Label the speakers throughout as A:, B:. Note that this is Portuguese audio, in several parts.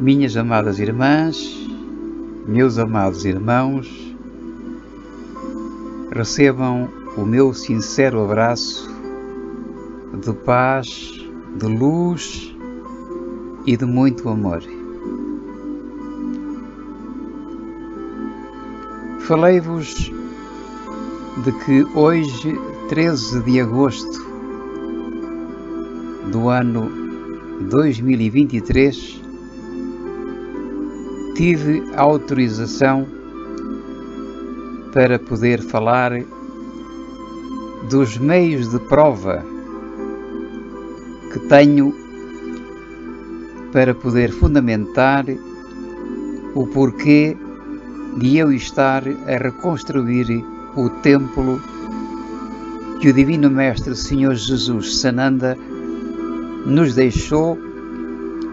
A: Minhas amadas irmãs, meus amados irmãos, recebam o meu sincero abraço de paz, de luz e de muito amor. Falei-vos de que hoje, 13 de agosto do ano 2023, tive autorização para poder falar dos meios de prova que tenho para poder fundamentar o porquê de eu estar a reconstruir o templo que o Divino Mestre Senhor Jesus Sananda nos deixou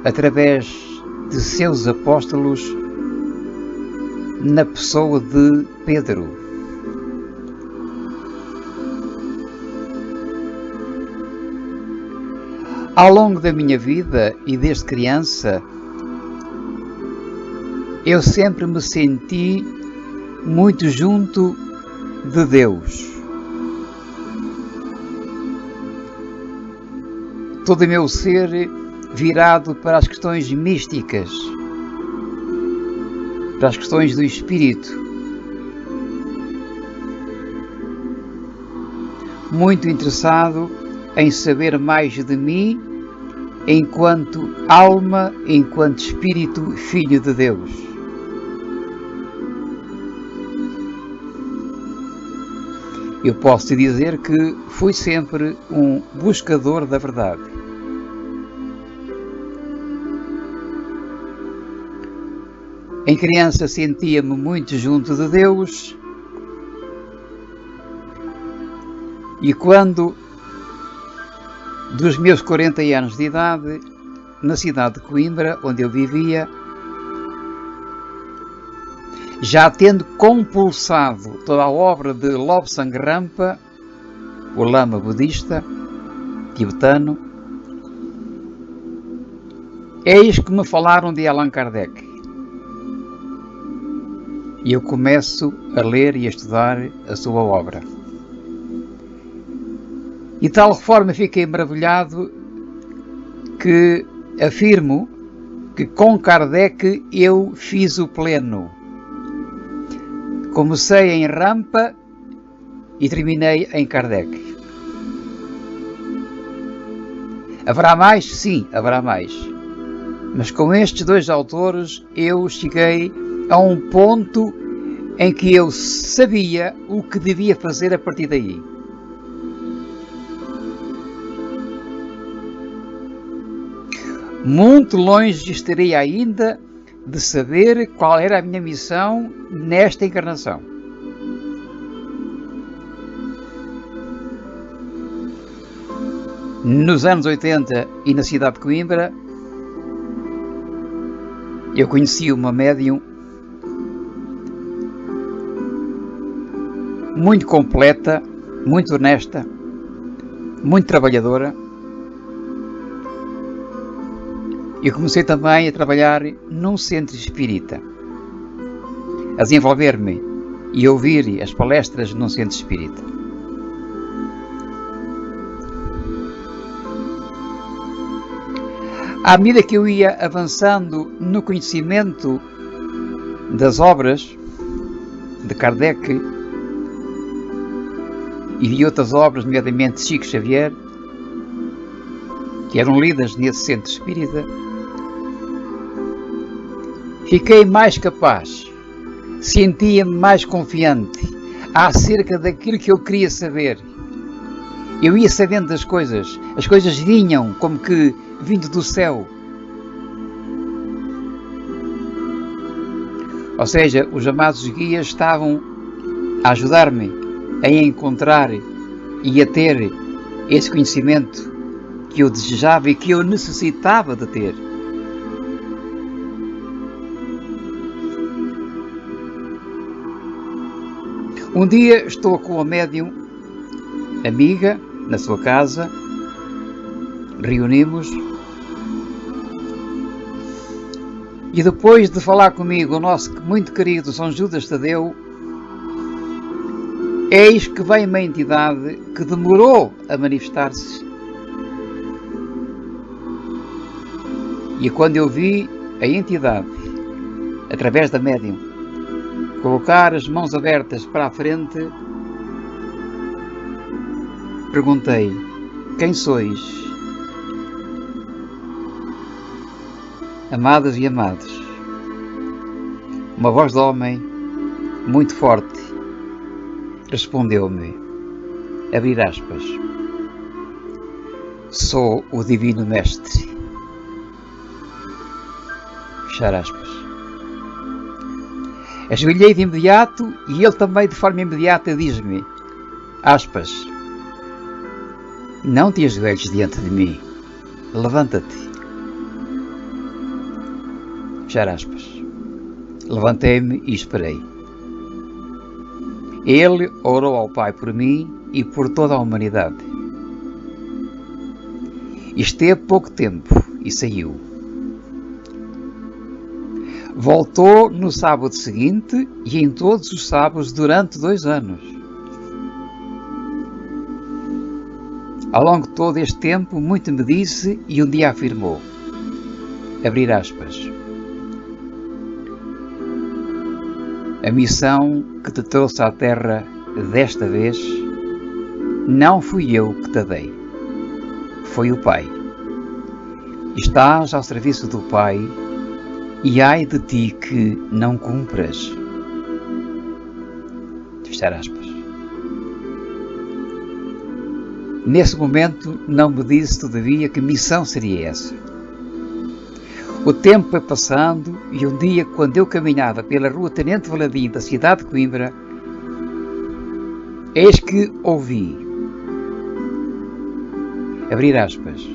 A: através de seus apóstolos na pessoa de Pedro. Ao longo da minha vida e desde criança, eu sempre me senti muito junto de Deus. Todo o meu ser virado para as questões místicas, para as questões do espírito. Muito interessado em saber mais de mim enquanto alma, enquanto espírito, filho de Deus. Eu posso te dizer que fui sempre um buscador da verdade. Em criança sentia-me muito junto de Deus e quando, dos meus 40 anos de idade, na cidade de Coimbra, onde eu vivia, já tendo compulsado toda a obra de Lobsang Rampa, o lama budista tibetano, eis que me falaram de Allan Kardec. E eu começo a ler e a estudar a sua obra. E de tal forma fiquei maravilhado que afirmo que com Kardec eu fiz o pleno. Comecei em Rampa e terminei em Kardec. Haverá mais? Sim, haverá mais. Mas com estes dois autores eu cheguei a um ponto em que eu sabia o que devia fazer a partir daí. Muito longe estaria ainda de saber qual era a minha missão nesta encarnação. Nos anos 80 e na cidade de Coimbra, eu conheci uma médium muito completa, muito honesta, muito trabalhadora. Eu comecei também a trabalhar num centro espírita, a desenvolver-me e a ouvir as palestras num centro espírita. À medida que eu ia avançando no conhecimento das obras de Kardec e de outras obras, nomeadamente de Chico Xavier, que eram lidas nesse centro espírita, fiquei mais capaz, sentia-me mais confiante acerca daquilo que eu queria saber. Eu ia sabendo das coisas, as coisas vinham como que vindo do céu. Ou seja, os amados guias estavam a ajudar-me a encontrar e a ter esse conhecimento que eu desejava e que eu necessitava de ter. Um dia estou com a médium amiga na sua casa, reunimos E depois de falar comigo o nosso muito querido São Judas Tadeu, eis que vem uma entidade que demorou a manifestar-se. E quando eu vi a entidade, através da médium, colocar as mãos abertas para a frente, perguntei: quem sois? Amadas e amados, uma voz de homem muito forte respondeu-me, abrir aspas, sou o Divino Mestre, fechar aspas. Ajoelhei de imediato e ele também de forma imediata diz-me, aspas, não te ajoelhes diante de mim, levanta-te. Fechar aspas. Levantei-me e esperei. Ele orou ao Pai por mim e por toda a humanidade. Esteve pouco tempo e saiu. Voltou no sábado seguinte e em todos os sábados durante 2 anos. Ao longo de todo este tempo, muito me disse e um dia afirmou, abrir aspas, a missão que te trouxe à Terra desta vez, não fui eu que te dei, foi o Pai. Estás ao serviço do Pai e ai de ti que não cumpras. Fechar aspas. Nesse momento não me disse, todavia, que missão seria essa. O tempo foi passando e um dia, quando eu caminhava pela rua Tenente Valadim da cidade de Coimbra, eis que ouvi, abrir aspas,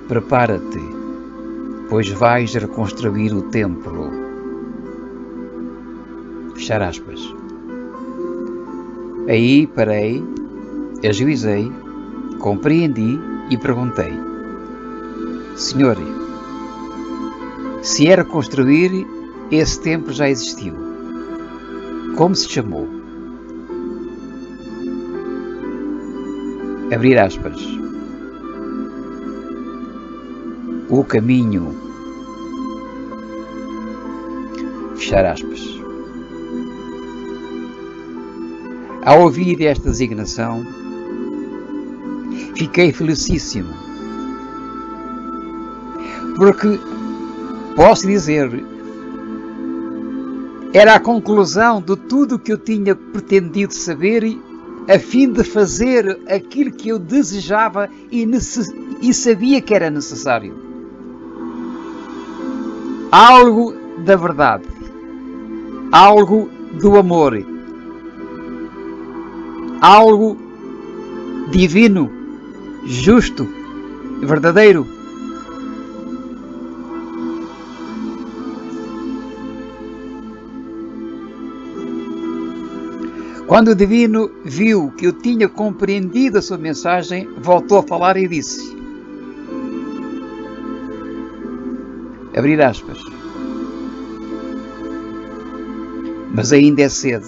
A: prepara-te, pois vais reconstruir o templo. Fechar aspas. Aí parei, ajuizei, compreendi e perguntei, Senhor, se é reconstruir, esse templo já existiu. Como se chamou? Abrir aspas. O caminho. Fechar aspas. Ao ouvir esta designação, fiquei felicíssimo. Porque, posso dizer, era a conclusão de tudo o que eu tinha pretendido saber a fim de fazer aquilo que eu desejava e sabia que era necessário. Algo da verdade, algo do amor, algo divino, justo, verdadeiro. Quando o Divino viu que eu tinha compreendido a sua mensagem, voltou a falar e disse, abrir aspas, mas ainda é cedo,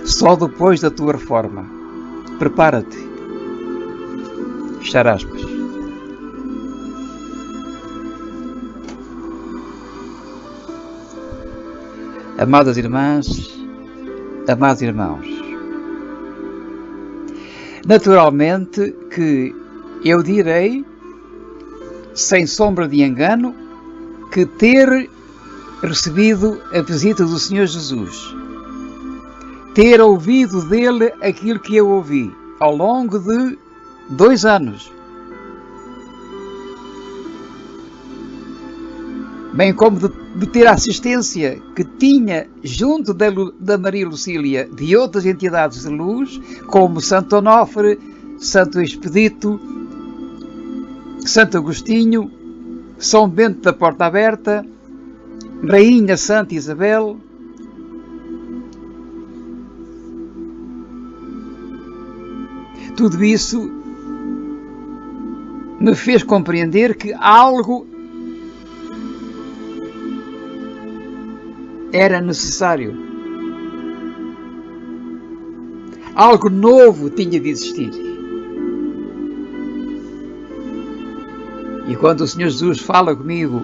A: só depois da tua reforma, prepara-te, fechar aspas. Amadas irmãs, amados irmãos, naturalmente que eu direi, sem sombra de engano, que ter recebido a visita do Senhor Jesus, ter ouvido dele aquilo que eu ouvi ao longo de 2 anos, bem como de ter a assistência que tinha junto da Maria Lucília de outras entidades de luz, como Santo Onofre, Santo Expedito, Santo Agostinho, São Bento da Porta Aberta, Rainha Santa Isabel, tudo isso me fez compreender que algo era necessário. Algo novo tinha de existir. E quando o Senhor Jesus fala comigo,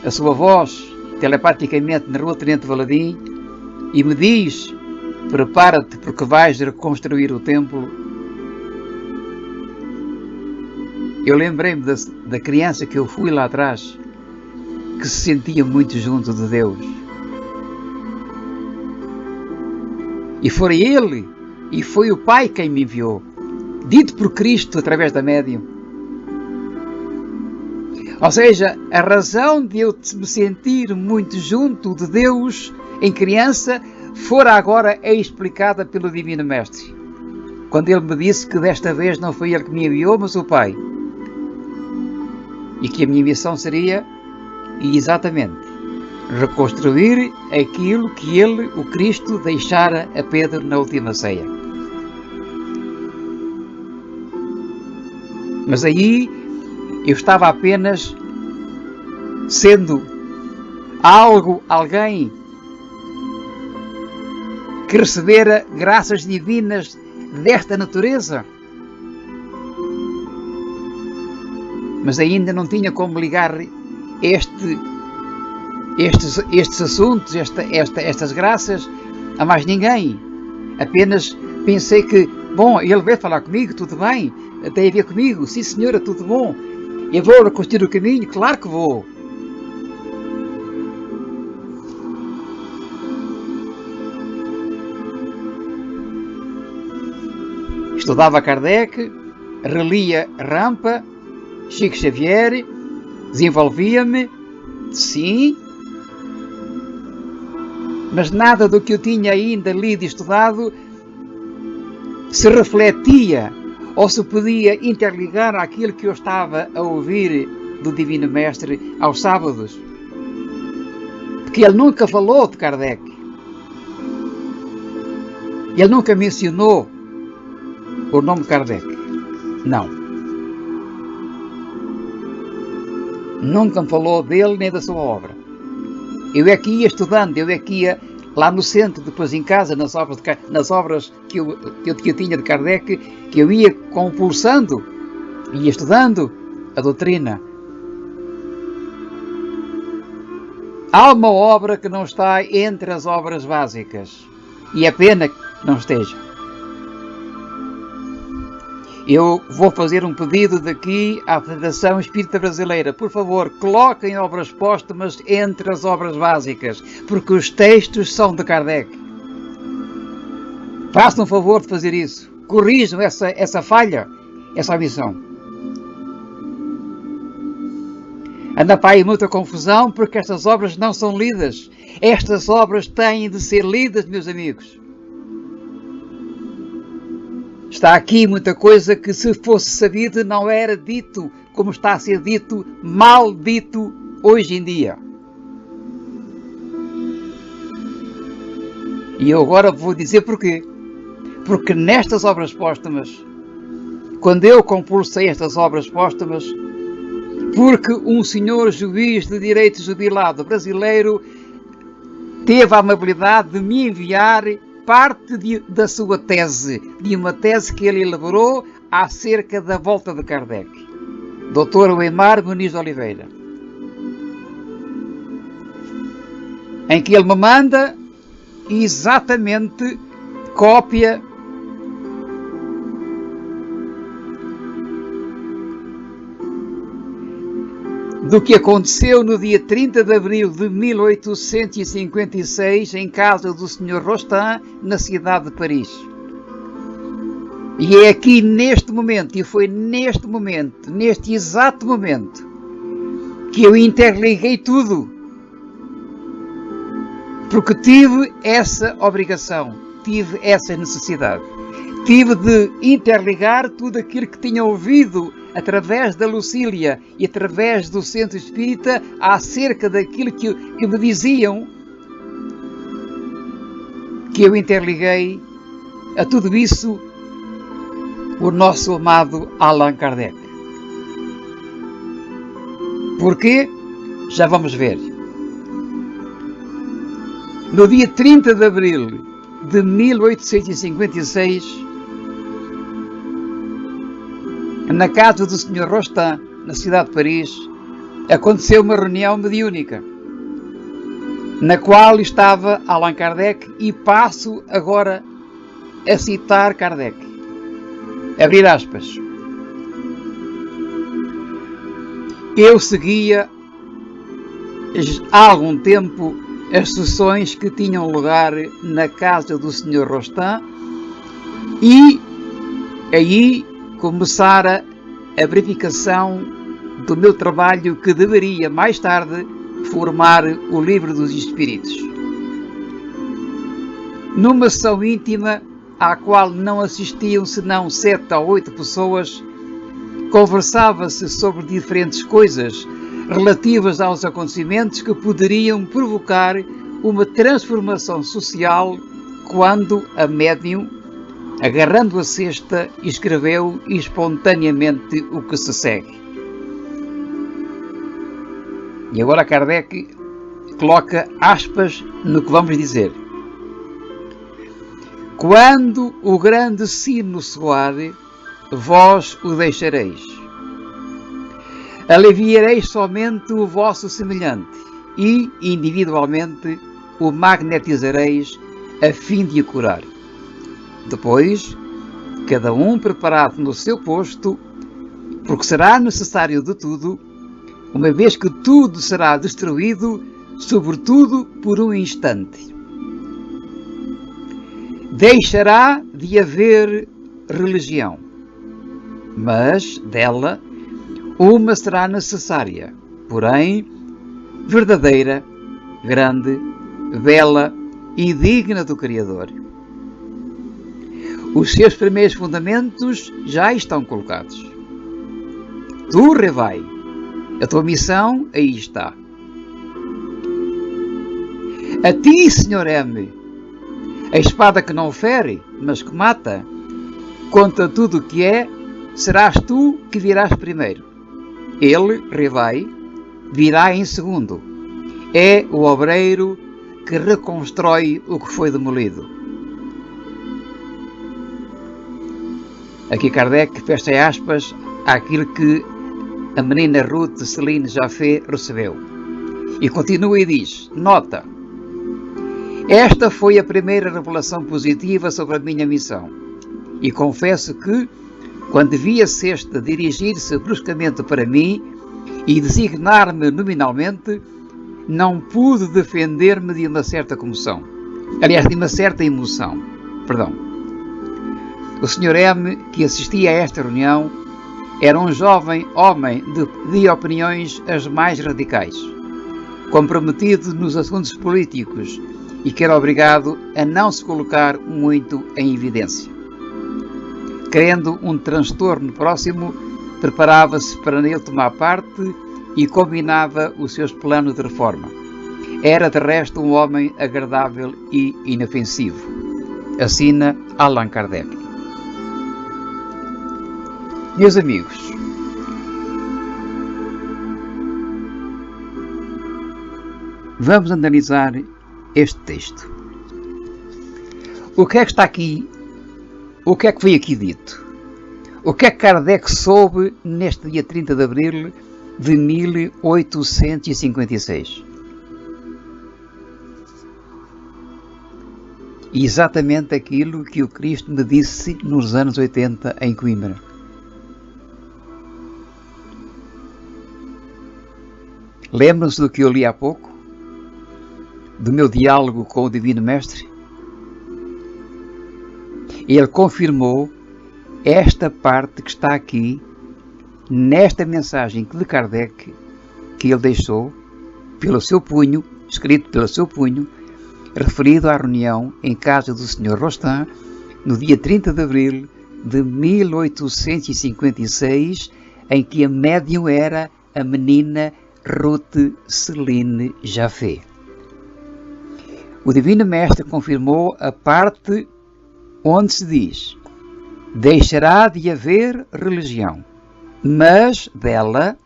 A: a sua voz, telepaticamente na rua Tenente Valadim, e me diz: prepara-te porque vais reconstruir o templo. Eu lembrei-me da criança que eu fui lá atrás, que se sentia muito junto de Deus. E foi Ele, e foi o Pai quem me enviou, dito por Cristo através da médium. Ou seja, a razão de eu me sentir muito junto de Deus em criança fora agora explicada pelo Divino Mestre. Quando ele me disse que desta vez não foi ele que me enviou, mas o Pai. E que a minha missão seria, exatamente, reconstruir aquilo que ele, o Cristo, deixara a Pedro na última ceia. Mas aí eu estava apenas sendo alguém que recebera graças divinas desta natureza. Mas ainda não tinha como ligar estes assuntos, estas graças a mais ninguém. Apenas pensei que, bom, ele veio falar comigo, tudo bem, tem a ver comigo, sim senhora, tudo bom. Eu vou reconstruir o caminho, claro que vou. Estudava Kardec, relia Rampa, Chico Xavier, desenvolvia-me, sim, mas nada do que eu tinha ainda lido e estudado se refletia ou se podia interligar àquilo que eu estava a ouvir do Divino Mestre aos sábados. Porque ele nunca falou de Kardec. Ele nunca mencionou o nome Kardec. Não. Nunca me falou dele nem da sua obra. Eu é que ia estudando, eu é que ia lá no centro, depois em casa, nas obras que eu tinha de Kardec, que eu ia compulsando, ia estudando a doutrina. Há uma obra que não está entre as obras básicas, e é pena que não esteja. Eu vou fazer um pedido daqui à Federação Espírita Brasileira. Por favor, coloquem obras póstumas entre as obras básicas, porque os textos são de Kardec. Façam um favor de fazer isso. Corrijam essa falha, essa omissão. Anda para aí muita confusão, porque estas obras não são lidas. Estas obras têm de ser lidas, meus amigos. Está aqui muita coisa que, se fosse sabido, não era dito como está a ser dito, mal dito hoje em dia. E eu agora vou dizer porquê. Porque nestas obras póstumas, quando eu compulsei estas obras póstumas, porque um senhor juiz de direito jubilado brasileiro teve a amabilidade de me enviar parte da sua tese, de uma tese que ele elaborou acerca da volta de Kardec. Dr. Weimar Muniz de Oliveira. Em que ele me manda exatamente cópia do que aconteceu no dia 30 de abril de 1856 em casa do Sr. Rostand, na cidade de Paris. E é aqui neste momento, e foi neste momento, neste exato momento, que eu interliguei tudo. Porque tive essa obrigação, tive essa necessidade. Tive de interligar tudo aquilo que tinha ouvido através da Lucília e através do Centro Espírita acerca daquilo que me diziam, que eu interliguei a tudo isso o nosso amado Allan Kardec. Porquê? Já vamos ver. No dia 30 de abril de 1856, na casa do Sr. Rostand, na cidade de Paris, aconteceu uma reunião mediúnica, na qual estava Allan Kardec, e passo agora a citar Kardec. Abrir aspas. Eu seguia há algum tempo as sessões que tinham lugar na casa do Sr. Rostand e aí começara a verificação do meu trabalho, que deveria mais tarde formar o Livro dos Espíritos. Numa sessão íntima, à qual não assistiam senão 7 ou 8 pessoas, conversava-se sobre diferentes coisas relativas aos acontecimentos que poderiam provocar uma transformação social, quando a médium, agarrando a cesta, escreveu espontaneamente o que se segue. E agora Kardec coloca aspas no que vamos dizer. Quando o grande sino soar, vós o deixareis. Aliviareis somente o vosso semelhante e, individualmente, o magnetizareis a fim de o curar. Depois, cada um preparado no seu posto, porque será necessário de tudo, uma vez que tudo será destruído, sobretudo por um instante. Deixará de haver religião, mas dela uma será necessária, porém verdadeira, grande, bela e digna do Criador. Os seus primeiros fundamentos já estão colocados. Tu, Revai, a tua missão aí está. A ti, Sr. M, a espada que não fere, mas que mata, contra tudo o que é, serás tu que virás primeiro. Ele, Revai, virá em segundo. É o obreiro que reconstrói o que foi demolido. Aqui Kardec fecha aspas àquilo que a menina Ruth Celine Jaffé recebeu. E continua e diz, nota, esta foi a primeira revelação positiva sobre a minha missão. E confesso que, quando vi a cesta dirigir-se bruscamente para mim e designar-me nominalmente, não pude defender-me de uma certa comoção. Aliás, de uma certa emoção. Perdão. O Sr. M, que assistia a esta reunião, era um jovem homem de opiniões as mais radicais, comprometido nos assuntos políticos e que era obrigado a não se colocar muito em evidência. Querendo um transtorno próximo, preparava-se para nele tomar parte e combinava os seus planos de reforma. Era, de resto, um homem agradável e inofensivo. Assina Allan Kardec. Meus amigos, vamos analisar este texto. O que é que está aqui? O que é que foi aqui dito? O que é que Kardec soube neste dia 30 de abril de 1856? Exatamente aquilo que o Cristo me disse nos anos 80 em Coimbra. Lembram-se do que eu li há pouco? Do meu diálogo com o Divino Mestre? Ele confirmou esta parte que está aqui, nesta mensagem de Kardec, que ele deixou pelo seu punho, escrito pelo seu punho, referido à reunião em casa do Sr. Rostand, no dia 30 de abril de 1856, em que a médium era a menina Ruth Celine Jaffé. O Divino Mestre confirmou a parte onde se diz: deixará de haver religião, mas dela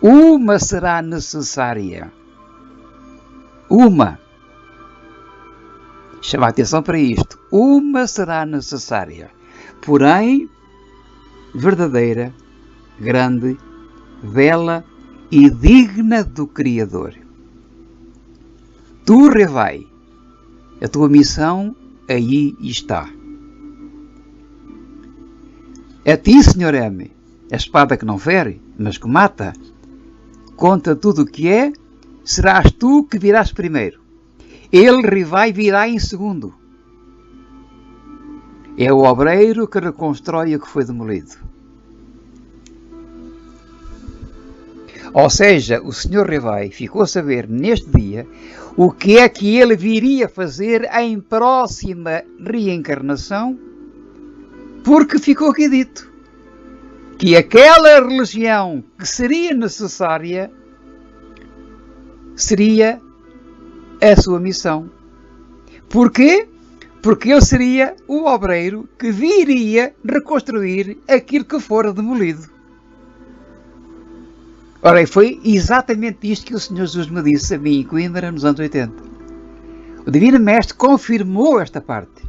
A: uma será necessária. Uma. Chama a atenção para isto. Uma será necessária. Porém, verdadeira, grande, bela e digna do Criador. Tu, Revai, a tua missão aí está. A ti, Senhor M, a espada que não fere, mas que mata, conta tudo o que é, serás tu que virás primeiro. Ele, Revai, virá em segundo. É o obreiro que reconstrói o que foi demolido. Ou seja, o Senhor Revai ficou a saber neste dia o que é que ele viria fazer em próxima reencarnação, porque ficou aqui dito que aquela religião que seria necessária seria a sua missão. Porquê? Porque ele seria o obreiro que viria reconstruir aquilo que fora demolido. Ora, foi exatamente isto que o Senhor Jesus me disse a mim em Coimbra nos anos 80. O Divino Mestre confirmou esta parte.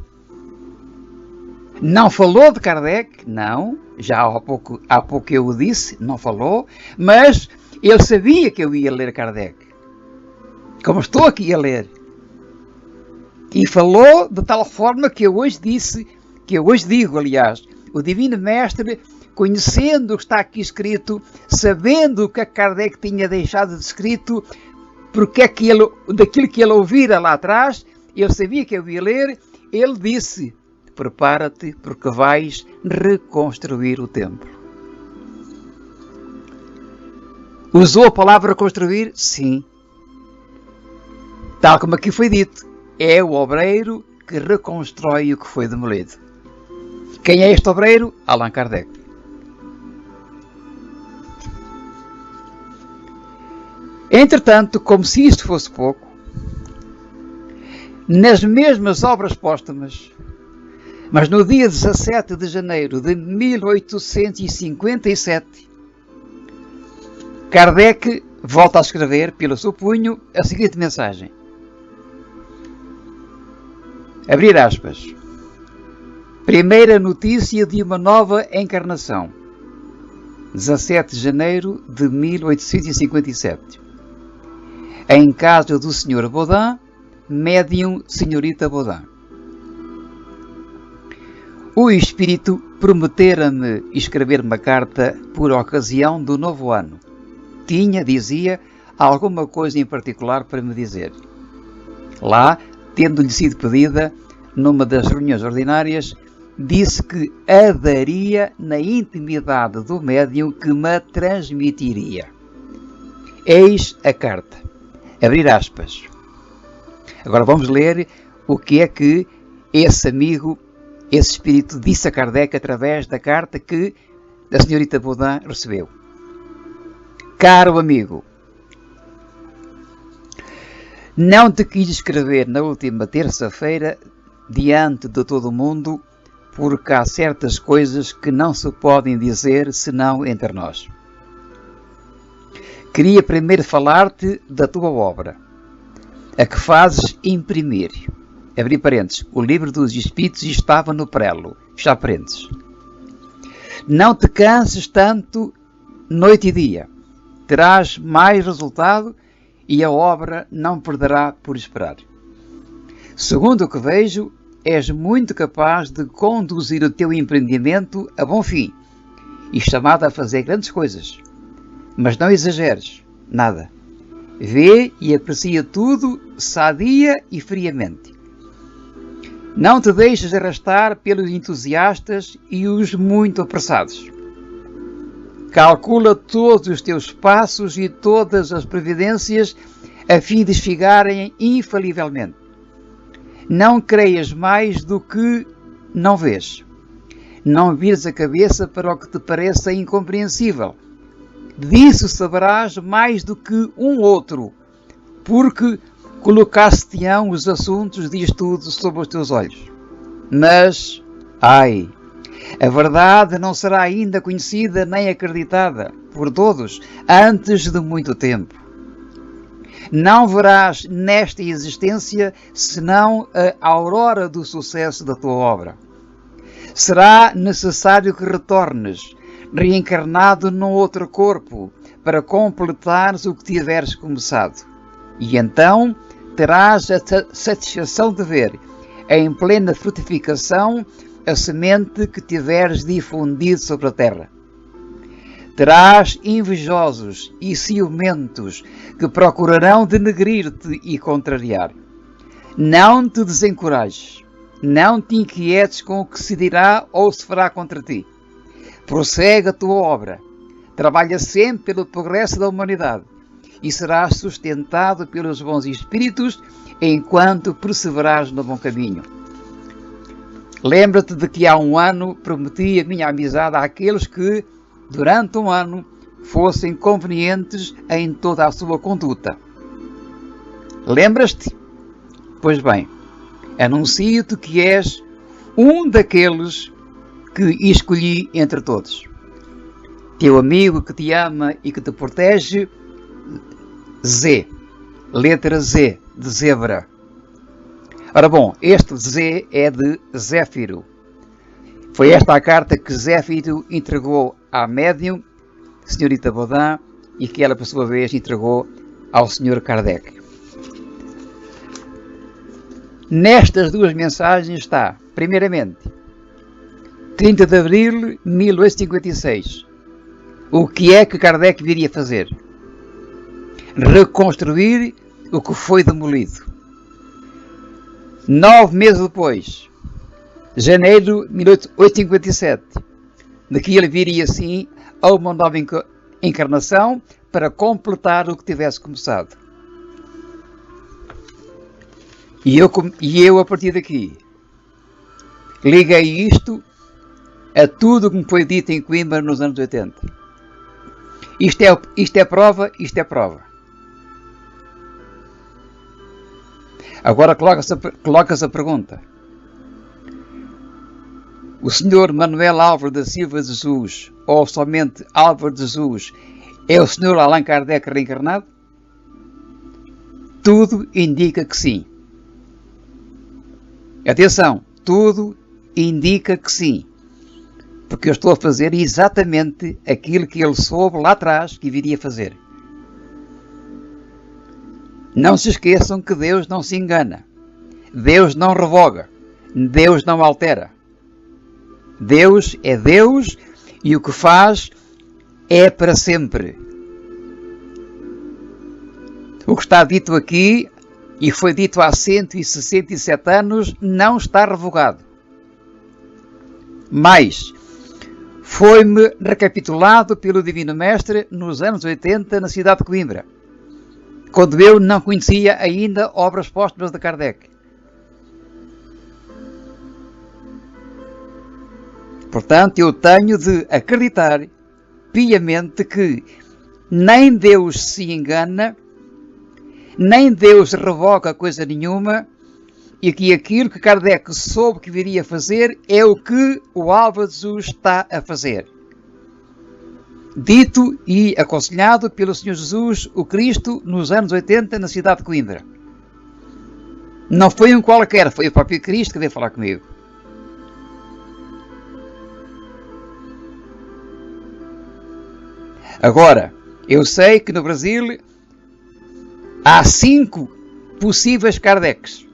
A: Não falou de Kardec, não, já há pouco eu o disse, não falou, mas ele sabia que eu ia ler Kardec, como estou aqui a ler. E falou de tal forma que eu hoje digo, aliás, o Divino Mestre, conhecendo o que está aqui escrito, sabendo o que Kardec tinha deixado de escrito, porque daquilo que ele ouvira lá atrás, ele sabia que eu ia ler, ele disse: prepara-te porque vais reconstruir o templo. Usou a palavra reconstruir? Sim. Tal como aqui foi dito, é o obreiro que reconstrói o que foi demolido. Quem é este obreiro? Allan Kardec. Entretanto, como se isto fosse pouco, nas mesmas obras póstumas, mas no dia 17 de janeiro de 1857, Kardec volta a escrever pelo seu punho a seguinte mensagem. Abrir aspas. Primeira notícia de uma nova encarnação. 17 de janeiro de 1857. Em casa do Sr. Baudin, médium Senhorita Baudin. O Espírito prometera-me escrever uma carta por ocasião do novo ano. Dizia, alguma coisa em particular para me dizer. Lá, tendo-lhe sido pedida, numa das reuniões ordinárias, disse que a daria na intimidade do médium que me transmitiria. Eis a carta. Abrir aspas. Agora vamos ler o que é que esse amigo, esse espírito, disse a Kardec através da carta que a senhorita Baudin recebeu. Caro amigo, não te quis escrever na última terça-feira diante de todo o mundo, porque há certas coisas que não se podem dizer senão entre nós. Queria primeiro falar-te da tua obra, a que fazes imprimir. Abrir parênteses, o livro dos Espíritos estava no prelo. Fechar parênteses. Não te canses tanto noite e dia. Terás mais resultado e a obra não perderá por esperar. Segundo o que vejo, és muito capaz de conduzir o teu empreendimento a bom fim e chamado a fazer grandes coisas. Mas não exageres, nada. Vê e aprecia tudo sadia e friamente. Não te deixes arrastar pelos entusiastas e os muito apressados. Calcula todos os teus passos e todas as previdências a fim de chegarem infalivelmente. Não creias mais do que não vês. Não vires a cabeça para o que te pareça incompreensível. Disso saberás mais do que um outro, porque colocaste-ão os assuntos de estudo sob os teus olhos. Mas, ai, A verdade não será ainda conhecida nem acreditada por todos antes de muito tempo. Não verás nesta existência senão a aurora do sucesso da tua obra. Será necessário que retornes, reencarnado num outro corpo, para completares o que tiveres começado. E então terás a satisfação de ver, em plena frutificação, a semente que tiveres difundido sobre a terra. Terás invejosos e ciumentos que procurarão denegrir-te e contrariar. Não te desencorajes, não te inquietes com o que se dirá ou se fará contra ti. Prossegue a tua obra, trabalha sempre pelo progresso da humanidade e serás sustentado pelos bons espíritos enquanto perseverares no bom caminho. Lembra-te de que há um ano prometi a minha amizade àqueles que, durante um ano, fossem convenientes em toda a sua conduta. Lembras-te? Pois bem, anuncio-te que és um daqueles que escolhi entre todos. Teu amigo que te ama e que te protege, Z. Letra Z, de zebra. Ora bom, este Z é de Zéfiro. Foi esta a carta que Zéfiro entregou à médium, senhorita Baudin, e que ela, por sua vez, entregou ao Sr. Kardec. Nestas duas mensagens está, primeiramente, 30 de abril de 1856. O que é que Kardec viria fazer? Reconstruir o que foi demolido. 9 meses depois, janeiro de 1857, de que ele viria assim a uma nova encarnação para completar o que tivesse começado. E eu a partir daqui, liguei isto a tudo o que me foi dito em Coimbra nos anos 80. Isto é prova, isto é prova. Agora coloca-se a pergunta. O Sr. Manuel Álvares da Silva de Jesus, ou somente Álvares de Jesus, é o Sr. Allan Kardec reencarnado? Tudo indica que sim. Atenção, tudo indica que sim. Porque eu estou a fazer exatamente aquilo que ele soube lá atrás que viria fazer. Não se esqueçam que Deus não se engana. Deus não revoga. Deus não altera. Deus é Deus e o que faz é para sempre. O que está dito aqui e foi dito há 167 anos não está revogado. Mas foi-me recapitulado pelo Divino Mestre nos anos 80 na cidade de Coimbra, quando eu não conhecia ainda obras póstumas de Kardec. Portanto, eu tenho de acreditar piamente que nem Deus se engana, nem Deus revoga coisa nenhuma, e que aquilo que Kardec soube que viria fazer é o que o Álvares de Jesus está a fazer. Dito e aconselhado pelo Senhor Jesus, o Cristo, nos anos 80, na cidade de Coimbra. Não foi um qualquer, foi o próprio Cristo que veio falar comigo. Agora, eu sei que no Brasil há 5 possíveis Kardecs.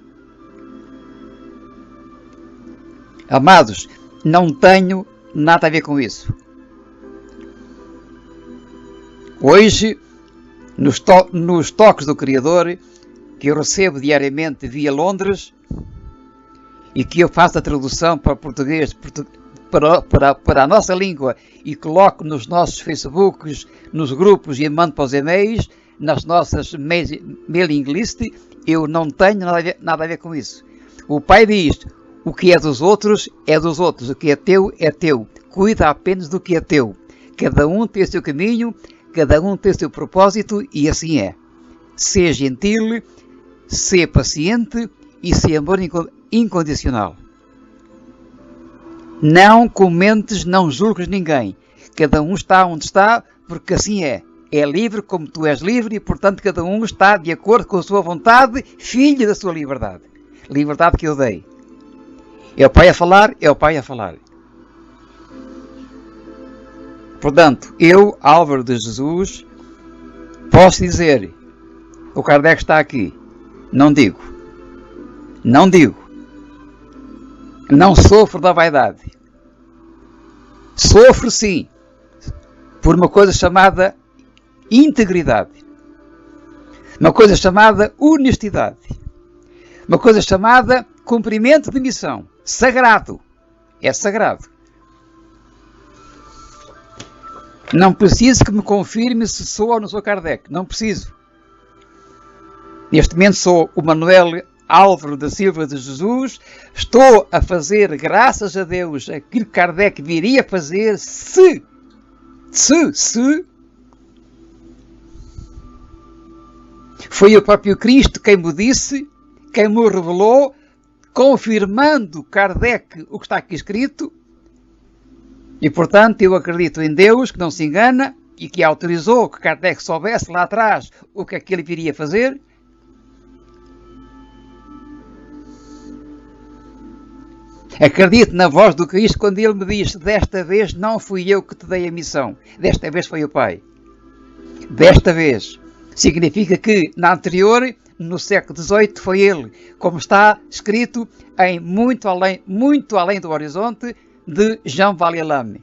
A: Amados, não tenho nada a ver com isso. Hoje, nos toques do Criador, que eu recebo diariamente via Londres, e que eu faço a tradução para português, para a nossa língua, e coloco nos nossos Facebooks, nos grupos e mando para os e-mails, nas nossas mailing list, eu não tenho nada a ver com isso. O Pai diz, o que é dos outros, o que é teu, é teu. Cuida apenas do que é teu. Cada um tem o seu caminho, cada um tem o seu propósito, e assim é. Ser gentil, ser paciente e ser amor incondicional. Não comentes, não julgues ninguém. Cada um está onde está, porque assim é. É livre como tu és livre e, portanto, cada um está de acordo com a sua vontade, filho da sua liberdade. Liberdade que eu dei. É o Pai a falar, é o Pai a falar. Portanto, eu, Álvaro de Jesus, posso dizer, o Kardec está aqui. Não digo. Não digo. Não sofro da vaidade. Sofro sim, por uma coisa chamada integridade. Uma coisa chamada honestidade. Uma coisa chamada cumprimento de missão. Sagrado. É sagrado. Não preciso que me confirme se sou ou não sou Kardec. Não preciso. Neste momento sou o Manuel Álvaro da Silva de Jesus. Estou a fazer, graças a Deus, aquilo que Kardec viria a fazer se foi o próprio Cristo quem me disse, quem me revelou, confirmando Kardec o que está aqui escrito. E, portanto, eu acredito em Deus, que não se engana, e que autorizou que Kardec soubesse lá atrás o que é que ele viria fazer. Acredito na voz do Cristo quando ele me diz: desta vez não fui eu que te dei a missão, desta vez foi o Pai. Desta vez. Significa que na anterior, no século XVIII, foi ele, como está escrito em muito além do horizonte, de Jean Vallée-Lame.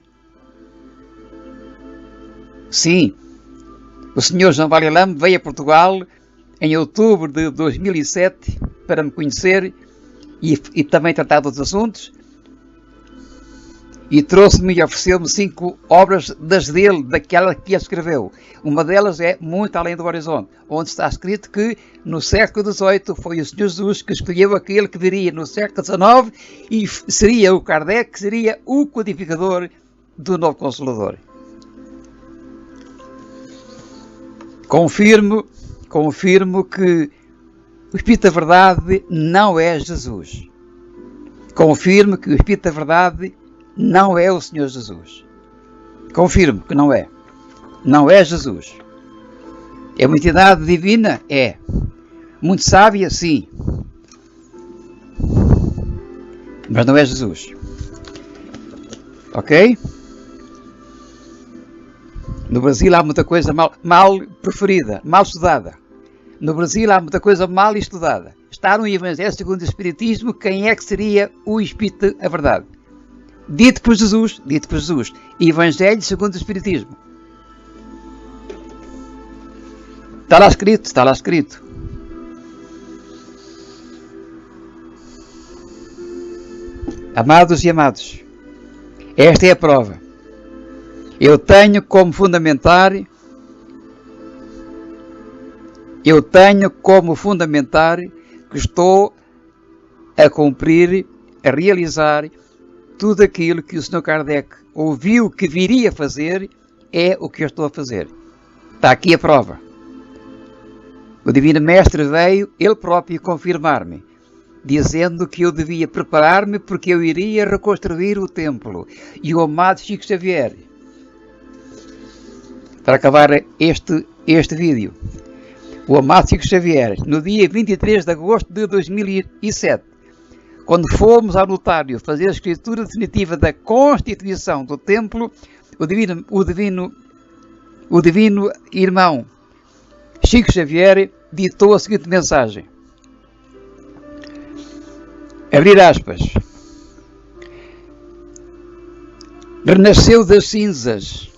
A: Sim, o Sr. Jean Vallée-Lame veio a Portugal em outubro de 2007 para me conhecer e também tratar dos assuntos, e trouxe-me e ofereceu-me 5 obras das dele, daquela que ele escreveu. Uma delas é Muito Além do Horizonte, onde está escrito que no século XVIII foi o Senhor Jesus que escolheu aquele que viria no século XIX e seria o Kardec, que seria o codificador do novo Consolador. Confirmo que o Espírito da Verdade não é Jesus. Confirmo que o Espírito da Verdade não é o Senhor Jesus. Confirmo que não é. Não é Jesus. É uma entidade divina? É. Muito sábia? Sim. Mas não é Jesus. Ok? No Brasil há muita coisa mal preferida, mal estudada. No Brasil há muita coisa mal estudada. Está no Evangelho segundo o Espiritismo quem é que seria o Espírito da Verdade. Dito por Jesus. Evangelho segundo o Espiritismo. Está lá escrito. Amados e amados, esta é a prova. Eu tenho como fundamentar que estou a cumprir, a realizar tudo aquilo que o Sr. Kardec ouviu que viria a fazer, é o que eu estou a fazer. Está aqui a prova. O Divino Mestre veio, ele próprio, confirmar-me, dizendo que eu devia preparar-me porque eu iria reconstruir o templo. E o amado Chico Xavier, para acabar este vídeo, o amado Chico Xavier, no dia 23 de agosto de 2007, quando fomos ao notário fazer a escritura definitiva da constituição do templo, o divino irmão Chico Xavier ditou a seguinte mensagem. Abrir aspas. Renasceu das cinzas,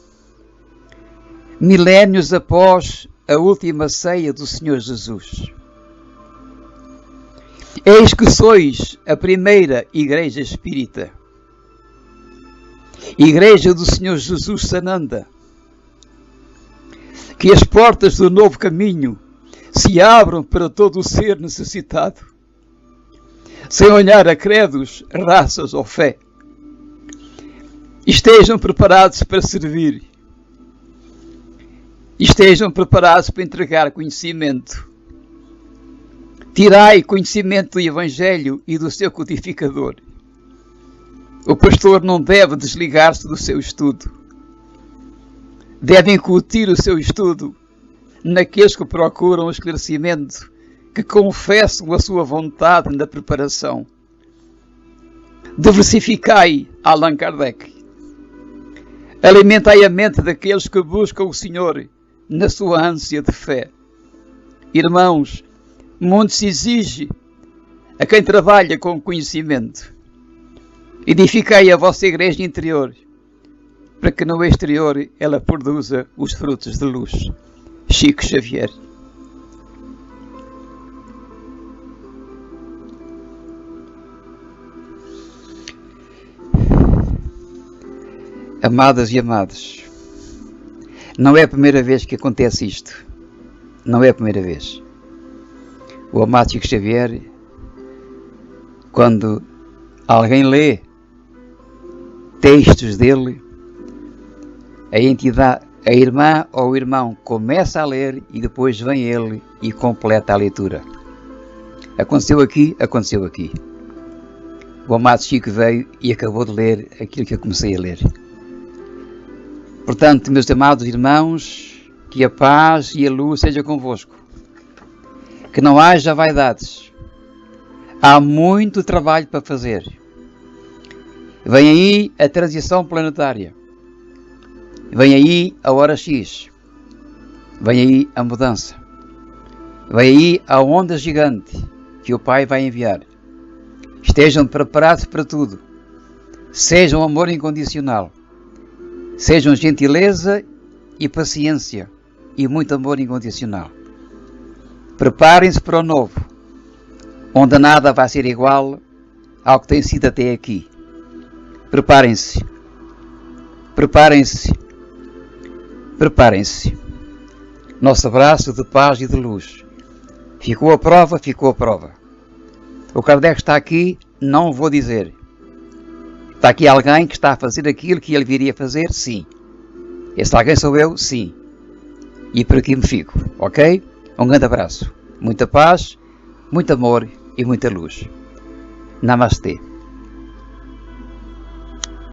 A: milénios após a última ceia do Senhor Jesus. Eis que sois a primeira Igreja Espírita, Igreja do Senhor Jesus Sananda, que as portas do novo caminho se abram para todo o ser necessitado, sem olhar a credos, raças ou fé. Estejam preparados para servir. Estejam preparados para entregar conhecimento. Tirai conhecimento do Evangelho e do seu codificador. O pastor não deve desligar-se do seu estudo. Deve incutir o seu estudo naqueles que procuram o esclarecimento, que confessam a sua vontade na preparação. Diversificai, Allan Kardec. Alimentai a mente daqueles que buscam o Senhor na sua ânsia de fé. Irmãos, muito se exige a quem trabalha com conhecimento. Edificai a vossa igreja interior, para que no exterior ela produza os frutos de luz. Chico Xavier. Amadas e amados, não é a primeira vez que acontece isto. Não é a primeira vez. O amado Chico Xavier, quando alguém lê textos dele, a entidade, a irmã ou o irmão começa a ler e depois vem ele e completa a leitura. Aconteceu aqui, aconteceu aqui. O amado Chico veio e acabou de ler aquilo que eu comecei a ler. Portanto, meus amados irmãos, que a paz e a luz seja convosco. Que não haja vaidades. Há muito trabalho para fazer. Vem aí a transição planetária. Vem aí a hora X. Vem aí a mudança. Vem aí a onda gigante que o Pai vai enviar. Estejam preparados para tudo. Sejam amor incondicional. Sejam gentileza e paciência e muito amor incondicional. Preparem-se para o novo, onde nada vai ser igual ao que tem sido até aqui. Preparem-se. Preparem-se. Preparem-se. Nosso abraço de paz e de luz. Ficou a prova, ficou a prova. O Kardec está aqui, não vou dizer. Está aqui alguém que está a fazer aquilo que ele viria fazer? Sim. Esse alguém sou eu? Sim. E por aqui me fico, ok? Um grande abraço. Muita paz, muito amor e muita luz. Namastê.